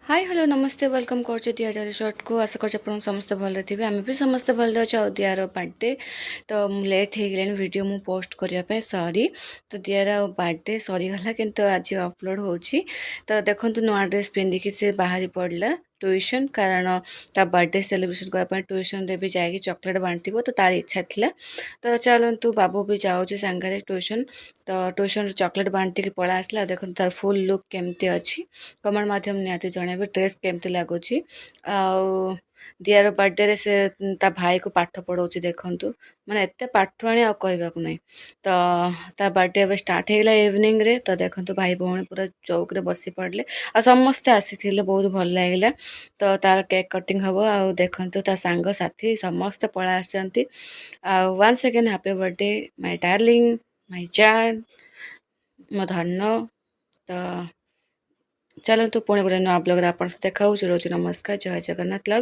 Hi hello नमस्ते welcome कर दियार रिसोर्ट को आशा कर समस्त भले थे आम भी समस्त भले अच्छे और दियार बर्थडे तो लेट हो गलानी वीडियो मु पोस्ट करने सॉरी तो दियार बर्थडे सरीगला किंतु आज अपलोड होची तो देखो नुआ ड्रेस पिंधिकी से बाहरी पड़ा ट्यूशन कारण ता बर्थडे सेलिब्रेशन करने ट्यूशन रे भी जाएगी चॉकलेट बांटो तो तार इच्छा थिला तो चलतु बाबू भी जाऊँगी सांगे ट्यूशन तो ट्यूशन चॉकलेट बांटिकी पड़ा आसला देखो तार फुल लुक केमती अच्छी कमेंट माध्यम निहाती जनइबे ड्रेस केमती लगुच दियार बर्थडे से ता भाई को पाठ पढ़ाऊँ देखु माने एत पाठुआणी आ कहवाक नहीं तो ता बर्थडे अब स्टार्ट होगा इवनिंग रे तो देखो भाई भौणी पूरा चौक रे बसी पड़े आ समस्ते आसी बहुत भल लगे तो तार केक कटिंग हम आ देखु ता सांग साथी समस्ते पड़ा आसछंती once again happy birthday my darling my जान मो धन तो चलतु पुणी गोटे नुआ ब्लॉग आप देखा रोज नमस्कार जय जगन्नाथ लव।